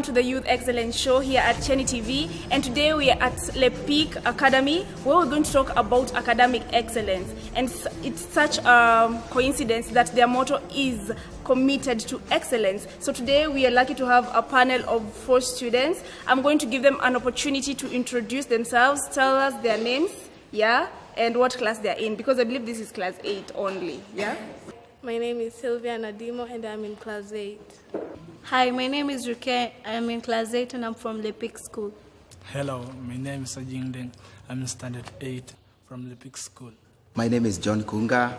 to the Youth Excellence Show here at Cheni TV, and today we are at Le Peak Academy where we're going to talk about academic excellence. And it's such a coincidence that their motto is committed to excellence. So today we are lucky to have a panel of 4 students. I'm going to give them an opportunity to introduce themselves, tell us their names, and what class they're in, because I believe this is class 8 only, My name is Sylvia Nadimo and I'm in class 8. Hi, my name is Ruke. I'm in class 8 and I'm from Le Peak School. Hello, my name is Ajing Deng. I'm in standard 8 from Le Peak School. My name is John Kunga.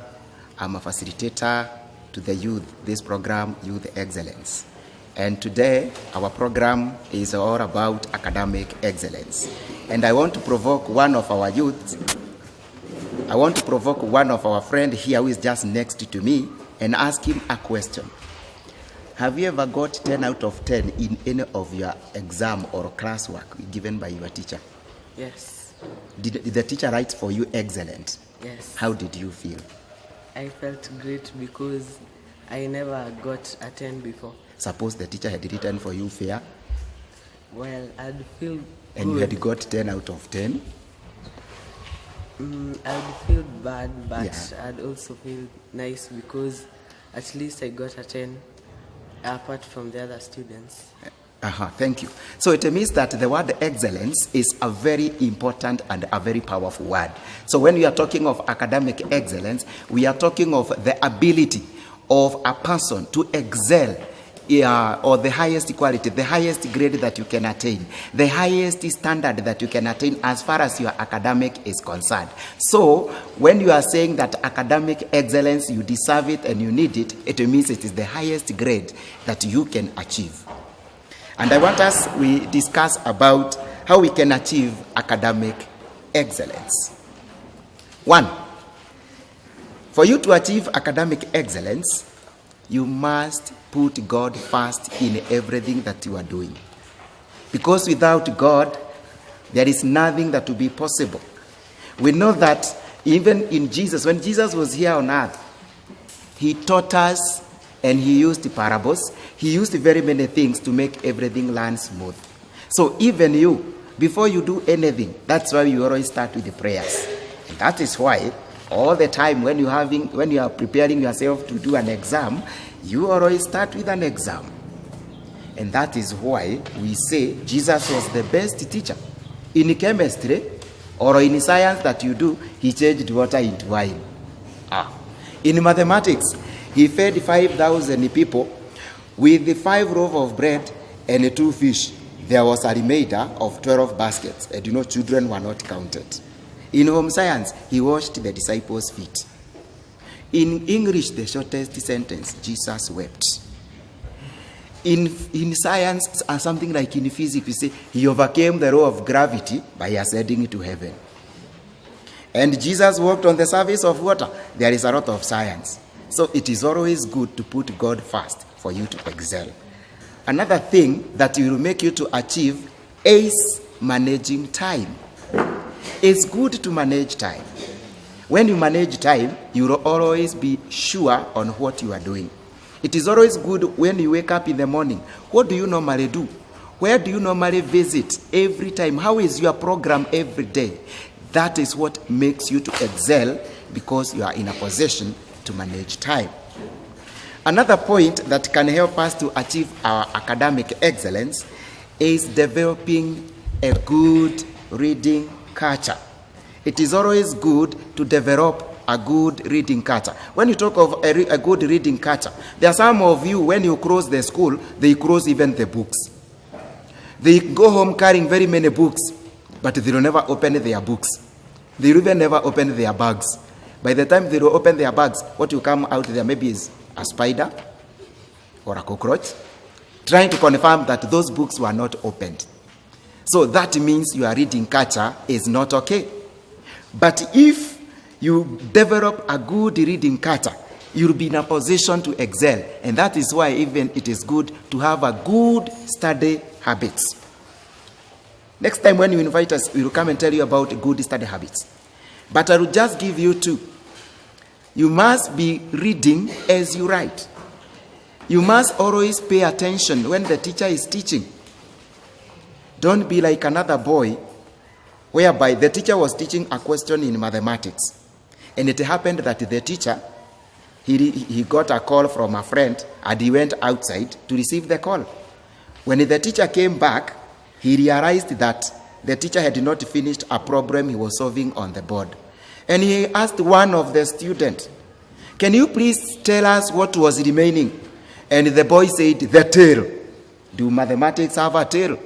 I'm a facilitator to the youth, this program, Youth Excellence. And today, our program is all about academic excellence. And I want to provoke one of our youths. I want to provoke one of our friends here who is just next to me and ask him a question. Have you ever got 10 out of 10 in any of your exam or classwork given by your teacher? Yes. Did the teacher write for you excellent? Yes. How did you feel? I felt great because I never got a 10 before. Suppose the teacher had written for you fair? Well, I'd feel And good. you had got 10 out of 10? I'd feel bad, but Yeah. I'd also feel nice because at least I got a 10 apart from the other students. Thank you. So it means that the word excellence is a very important and a very powerful word. So when we are talking of academic excellence, we are talking of the ability of a person to excel, or the highest quality, the highest grade that you can attain, the highest standard that you can attain as far as your academic is concerned. So when you are saying that academic excellence, you deserve it and you need it, it means it is the highest grade that you can achieve. And I want we discuss about how we can achieve academic excellence. 1, for you to achieve academic excellence, you must put God first in everything that you are doing. Because without God, there is nothing that will be possible. We know that even in Jesus, when Jesus was here on earth, he taught us and he used parables. He used very many things to make everything run smooth. So even you, before you do anything, that's why you always start with the prayers. And that is why all the time when you are preparing yourself to do an exam, you always start with an exam. And that is why we say Jesus was the best teacher. In chemistry or in science that you do, he changed water into wine. In mathematics, he fed 5,000 people with 5 loaves of bread and 2 fish. There was a remainder of 12 baskets. And children were not counted. In home science, he washed the disciples' feet. In English, the shortest sentence, Jesus wept. In science, something like in physics, we say he overcame the law of gravity by ascending to heaven. And Jesus walked on the surface of water. There is a lot of science. So it is always good to put God first for you to excel. Another thing that will make you to achieve is managing time. It's good to manage time. When you manage time, you will always be sure on what you are doing. It is always good when you wake up in the morning. What do you normally do? Where do you normally visit every time? How is your program every day? That is what makes you to excel, because you are in a position to manage time. Another point that can help us to achieve our academic excellence is developing a good reading culture. It is always good to develop a good reading culture. When you talk of a good reading culture, there are some of you, when you close the school, they close even the books. They go home carrying very many books, but they will never open their books. They will even never open their bags. By the time they will open their bags, what will come out there maybe is a spider or a cockroach, trying to confirm that those books were not opened. So that means your reading culture is not okay. But if you develop a good reading culture, you'll be in a position to excel. And that is why even it is good to have a good study habits. Next time when you invite us, we will come and tell you about good study habits. But I will just give you 2. You must be reading as you write. You must always pay attention when the teacher is teaching. Don't be like another boy whereby the teacher was teaching a question in mathematics. And it happened that the teacher, he got a call from a friend and he went outside to receive the call. When the teacher came back, he realized that the teacher had not finished a problem he was solving on the board. And he asked one of the students, "Can you please tell us what was remaining?" And the boy said, "The tail." Do mathematics have a tail?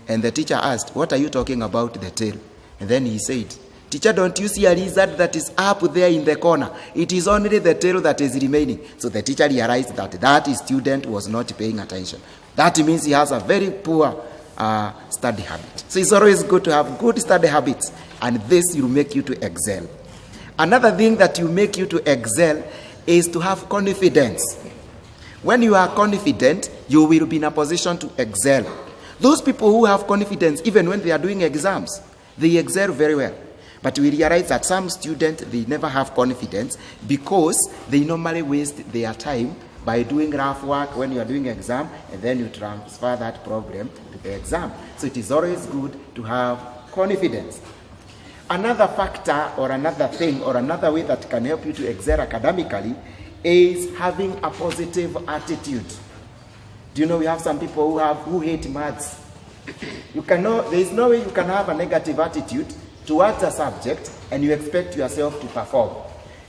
And the teacher asked, "What are you talking about, the tail?" And then he said, "Teacher, don't you see a lizard that is up there in the corner? It is only the tail that is remaining." So the teacher realized that student was not paying attention. That means he has a very poor study habit. So it's always good to have good study habits, and this will make you to excel. Another thing that will make you to excel is to have confidence. When you are confident, you will be in a position to excel. Those people who have confidence, even when they are doing exams, they excel very well. But we realize that some students, they never have confidence because they normally waste their time by doing rough work when you are doing exam, and then you transfer that problem to the exam. So it is always good to have confidence. Another factor or another thing or another way that can help you to excel academically is having a positive attitude. Do you know we have some people who hate maths? There is no way you can have a negative attitude towards a subject and you expect yourself to perform.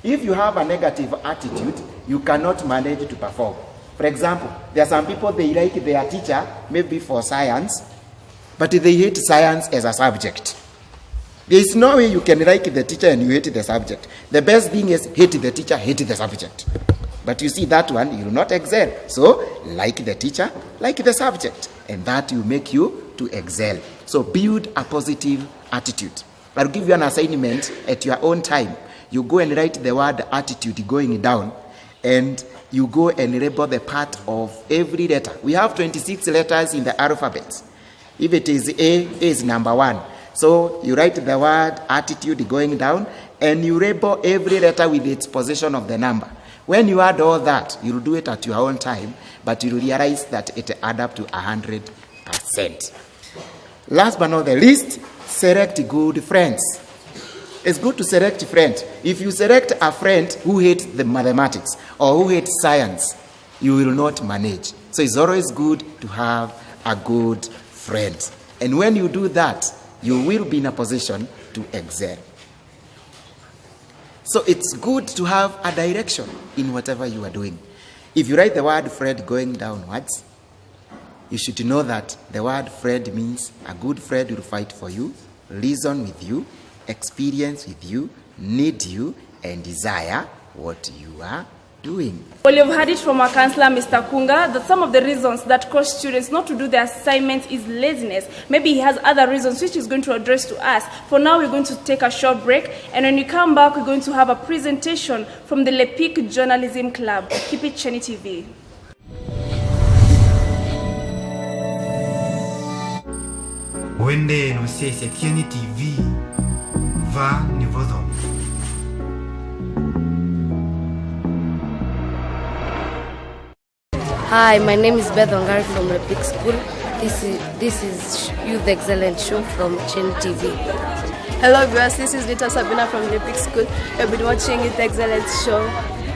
If you have a negative attitude, you cannot manage to perform. For example, there are some people, they like their teacher, maybe for science, but they hate science as a subject. There is no way you can like the teacher and you hate the subject. The best thing is hate the teacher, hate the subject. But you see that one, you will not excel. So, like the teacher, like the subject. And that will make you to excel. So, build a positive attitude. I'll give you an assignment at your own time. You go and write the word attitude going down. And you go and label the part of every letter. We have 26 letters in the alphabet. If it is A is number 1. So you write the word attitude going down, and you label every letter with its position of the number. When you add all that, you'll do it at your own time, but you'll realize that it adds up to 100%. Last but not the least, select good friends. It's good to select friends. If you select a friend who hates the mathematics or who hates science, you will not manage. So it's always good to have a good friend. And when you do that, you will be in a position to excel. So it's good to have a direction in whatever you are doing. If you write the word Fred going downwards, you should know that the word Fred means a good friend will fight for you, reason with you, experience with you, need you, and desire what you are doing. Well, you've heard it from our counselor, Mr. Kunga, that some of the reasons that cause students not to do their assignments is laziness. Maybe he has other reasons which he's going to address to us. For now, we're going to take a short break, and when we come back, we're going to have a presentation from the Lepic Journalism Club. Keep it Cheni TV. Wende no sese Cheni TV va nivodom. Hi, my name is Beth Ongari from Lepic School. This is Youth Excellence Show from Cheni TV. Hello viewers, this is Lita Sabina from Lepic School. You've been watching Youth Excellence Show.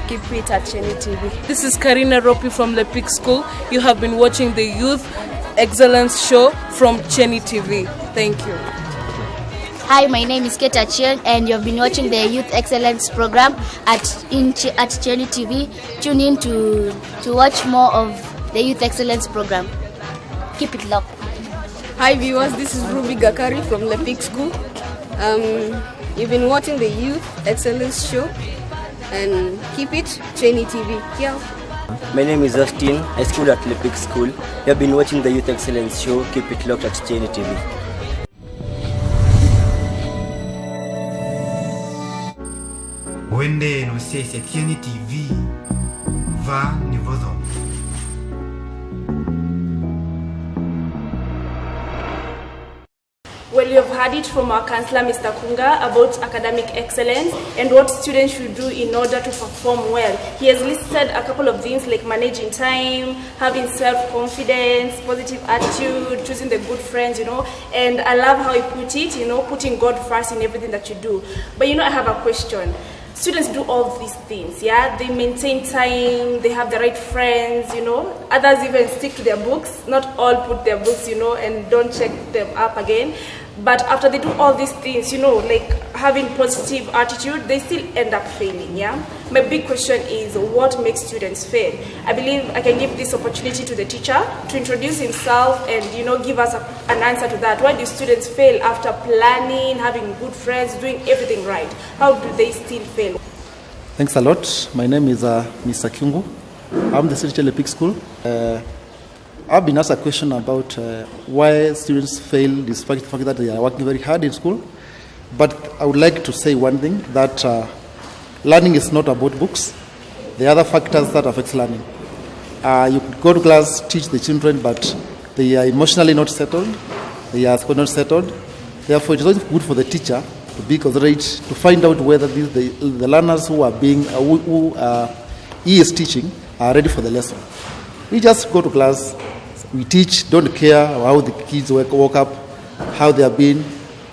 Keep it at Cheni TV. This is Karina Ropi from Lepic School. You have been watching the Youth Excellence Show from Cheni TV. Thank you. Hi, my name is Keta Chien, and you've been watching the Youth Excellence program at Cheni TV. Tune in to watch more of the Youth Excellence program. Keep it locked. Hi viewers, this is Ruby Gakari from Lepic School. You've been watching the Youth Excellence Show, and keep it Cheni TV. Yeah. My name is Austin. I school at Lepic School. You have been watching the Youth Excellence Show. Keep it locked at Cheni TV. Wende no sese Cheni TV va nivodom. Well, you've heard it from our counselor, Mr. Kunga, about academic excellence and what students should do in order to perform well. He has listed a couple of things like managing time, having self-confidence, positive attitude, choosing the good friends, and I love how he put it, putting God first in everything that you do. But I have a question. Students do all these things, yeah? They maintain time, they have the right friends, Others even stick to their books. Not all put their books, and don't check them up again. But after they do all these things, like having positive attitude, they still end up failing, yeah? My big question is, what makes students fail? I believe I can give this opportunity to the teacher to introduce himself and, give us an answer to that. Why do students fail after planning, having good friends, doing everything right? How do they still fail? Thanks a lot. My name is Mr. Kyungu. I'm the teacher at Peak School. I've been asked a question about why students fail despite the fact that they are working very hard in school. But I would like to say one thing, that learning is not about books. There are other factors that affect learning. You could go to class, teach the children, but they are emotionally not settled. They are not settled. Therefore, it is always good for the teacher to be considerate, to find out whether the learners who he is teaching are ready for the lesson. We just go to class, we teach, don't care how the kids woke up, how they have been,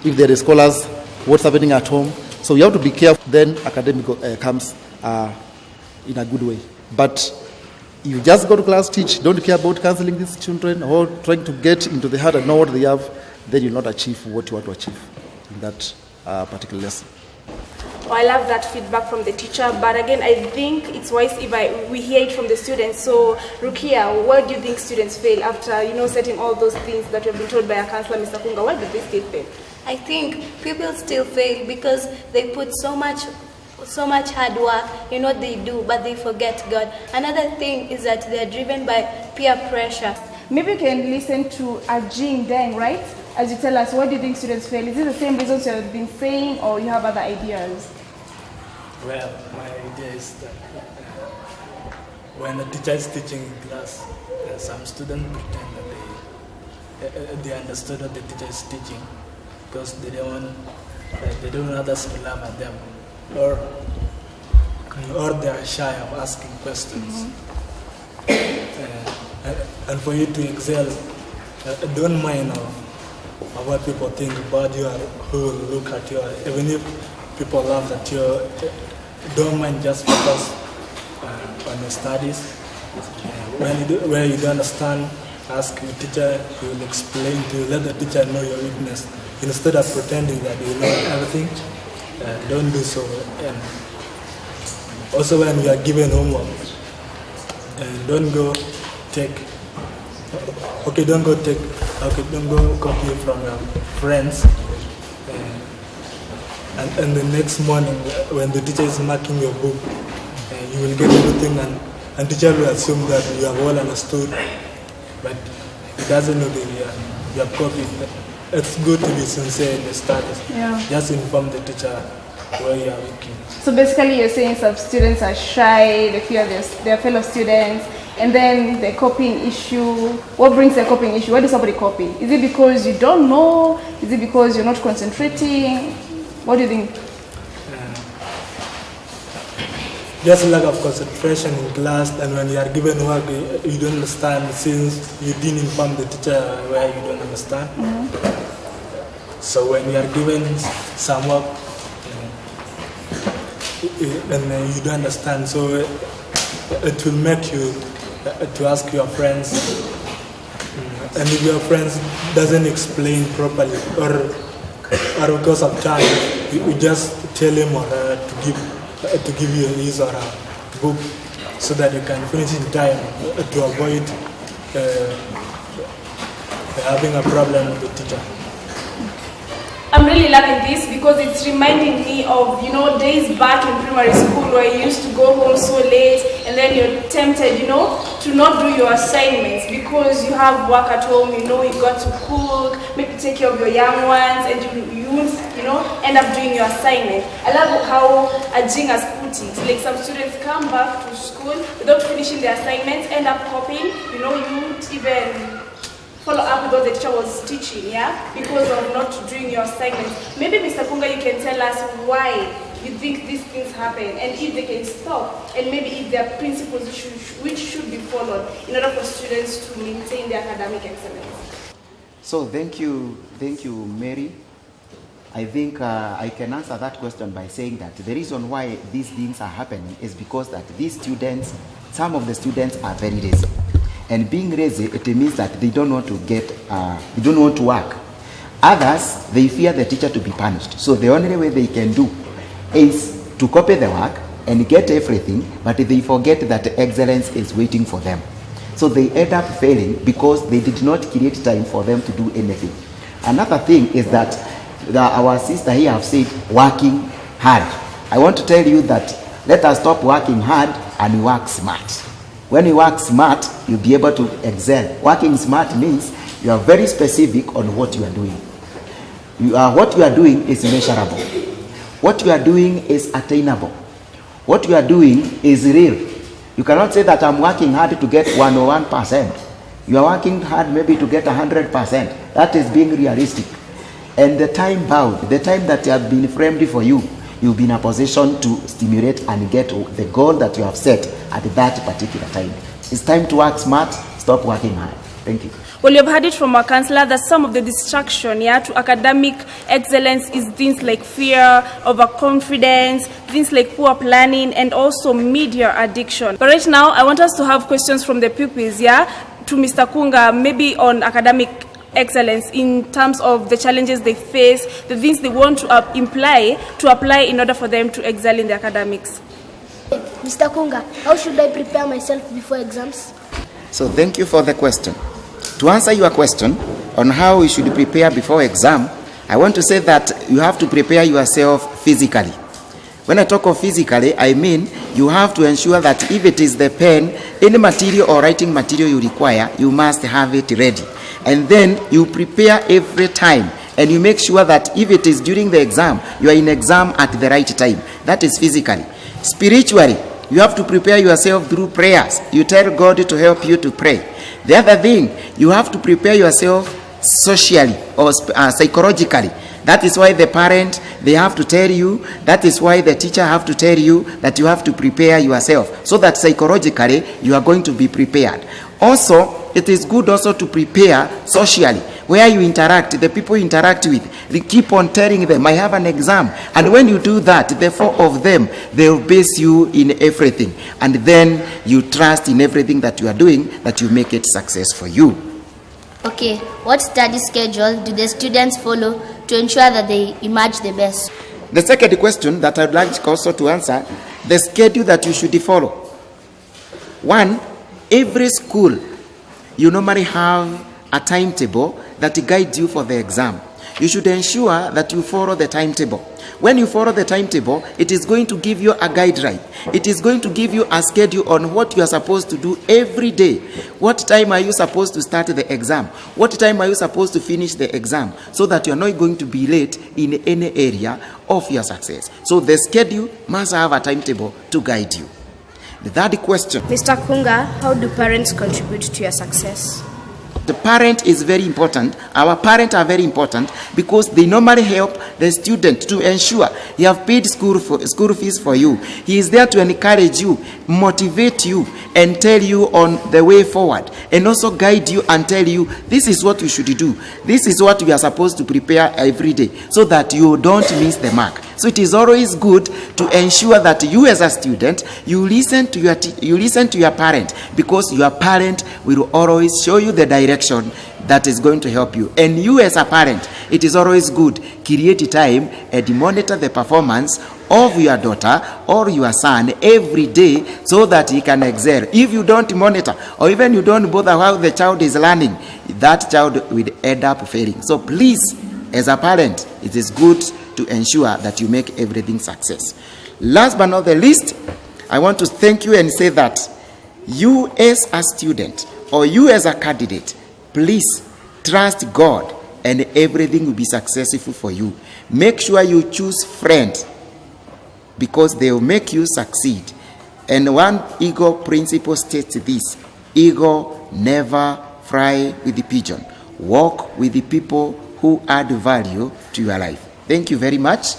if they are scholars, what's happening at home. So you have to be careful, then academic comes in a good way. But you just go to class, teach, don't care about counseling these children or trying to get into the heart and know what they have, then you'll not achieve what you want to achieve in that particular lesson. I love that feedback from the teacher, but again, I think it's wise if we hear it from the students. So, Rukia, why do you think students fail after, setting all those things that you have been told by our counselor, Mr. Kunga? Why do they still fail? I think people still fail because they put so much hard work, they do, but they forget God. Another thing is that they are driven by peer pressure. Maybe you can listen to Ajing Deng, right? As you tell us, why do you think students fail? Is it the same reasons you have been saying, or you have other ideas? Well, my idea is that when a teacher is teaching in class, some students pretend that they understood what the teacher is teaching because they don't want others to laugh at them, or they are shy of asking questions. And for you to excel, don't mind of what people think about you or who will look at you. Even if people laugh at you, don't mind, just focus on your studies. Where you don't understand, ask your teacher, he will explain to you, let the teacher know your weakness. Instead of pretending that you know everything, don't do so. And also when you are given homework, don't go copy from your friends. And the next morning, when the teacher is marking your book, you will get everything, and teacher will assume that you have all understood, but he doesn't know that you have copied. It's good to be sincere in the studies. Yeah. Just inform the teacher where you are working. So basically you're saying some students are shy, they fear their fellow students, and then the copying issue. What brings the copying issue? Why does somebody copy? Is it because you don't know? Is it because you're not concentrating? What do you think? Just lack of concentration in class, and when you are given work, you don't understand since you didn't inform the teacher where you don't understand. So when you are given some work and you don't understand, so it will make you to ask your friends, and if your friends doesn't explain properly or because of time, you just tell him or to give you his or a book so that you can finish in time to avoid having a problem with the teacher. I'm really loving this because it's reminding me of, days back in primary school where you used to go home so late and then you're tempted, to not do your assignments because you have work at home, you got to cook, maybe take care of your young ones, and you won't, end up doing your assignment. I love how Ajing has put it. Like some students come back to school without finishing their assignments, end up copying, you won't even follow up with what the teacher was teaching, yeah, because of not doing your assignments. Maybe Mr. Kunga, you can tell us why you think these things happen, and if they can stop, and maybe if there are principles which should be followed in order for students to maintain their academic excellence. So thank you, Mary. I think I can answer that question by saying that the reason why these things are happening is because that these students, some of the students are very lazy. And being lazy, it means that they don't want to they don't want to work. Others, they fear the teacher to be punished. So the only way they can do is to copy the work and get everything, but they forget that excellence is waiting for them. So they end up failing because they did not create time for them to do anything. Another thing is that our sister here have said working hard. I want to tell you that let us stop working hard and work smart. When you work smart, you'll be able to excel. Working smart means you are very specific on what you are doing. What you are doing is measurable. What you are doing is attainable. What you are doing is real. You cannot say that I'm working hard to get 101%. You are working hard maybe to get 100%. That is being realistic. And the time bound, the time that you have been framed for you, you'll be in a position to stimulate and get the goal that you have set at that particular time. It's time to work smart, stop working hard. Thank you. Well, you've heard it from our counselor that some of the distraction, to academic excellence is things like fear, overconfidence, things like poor planning, and also media addiction. But right now, I want us to have questions from the pupils, to Mr. Kunga, maybe on academic excellence in terms of the challenges they face, the things they want to apply in order for them to excel in the academics. Mr. Kunga, how should I prepare myself before exams? So thank you for the question. To answer your question on how we should prepare before exam, I want to say that you have to prepare yourself physically. When I talk of physically, I mean you have to ensure that if it is the pen, any material or writing material you require, you must have it ready. And then you prepare every time, and you make sure that if it is during the exam, you are in exam at the right time. That is physically. Spiritually, you have to prepare yourself through prayers. You tell God to help you to pray. The other thing, you have to prepare yourself socially or psychologically. That is why the parent, they have to tell you, that is why the teacher have to tell you that you have to prepare yourself, so that psychologically you are going to be prepared. Also, it is good also to prepare socially, where you interact, the people you interact with, they keep on telling them, I have an exam. And when you do that, the four of them, they will base you in everything. And then you trust in everything that you are doing, that you make it success for you. Okay, what study schedule do the students follow to ensure that they emerge the best? The second question that I would like also to answer, the schedule that you should follow. One, every school, you normally have a timetable that guides you for the exam. You should ensure that you follow the timetable. When you follow the timetable, it is going to give you a guideline. It is going to give you a schedule on what you are supposed to do every day. What time are you supposed to start the exam? What time are you supposed to finish the exam? So that you are not going to be late in any area of your success. So the schedule must have a timetable to guide you. The third question. Mr. Kunga, how do parents contribute to your success? The parent is very important. Our parents are very important because they normally help the student to ensure he have paid school fees for you. He is there to encourage you, motivate you, and tell you on the way forward, and also guide you and tell you this is what you should do. This is what we are supposed to prepare every day, so that you don't miss the mark. So it is always good to ensure that you as a student, you listen to your parent, because your parent will always show you the direction that is going to help you. And you as a parent, it is always good, create time and monitor the performance of your daughter or your son every day, so that he can excel. If you don't monitor, or even you don't bother how the child is learning, that child will end up failing. So please, as a parent, it is good to ensure that you make everything success. Last but not the least, I want to thank you and say that you as a student or you as a candidate, please trust God and everything will be successful for you. Make sure you choose friends, because they will make you succeed. And one ego principle states this: ego never fly with the pigeon, walk with the people who add value to your life. Thank you very much.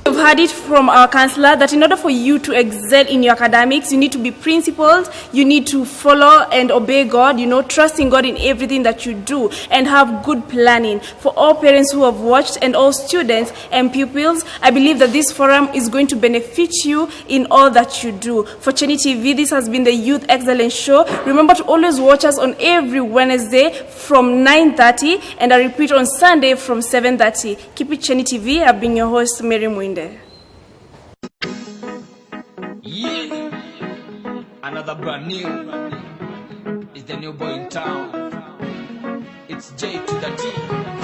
We've heard it from our counselor that in order for you to excel in your academics, you need to be principled, you need to follow and obey God, trusting God in everything that you do, and have good planning. For all parents who have watched and all students and pupils, I believe that this forum is going to benefit you in all that you do. For Chenny TV, this has been the Youth Excellence Show. Remember to always watch us on every Wednesday from 9:30 and a repeat on Sunday from 7:30. Keep it Chenny TV. I've been your host, Mary Muinde. Yeah, another brand new. It's the new boy in town. It's J to the D.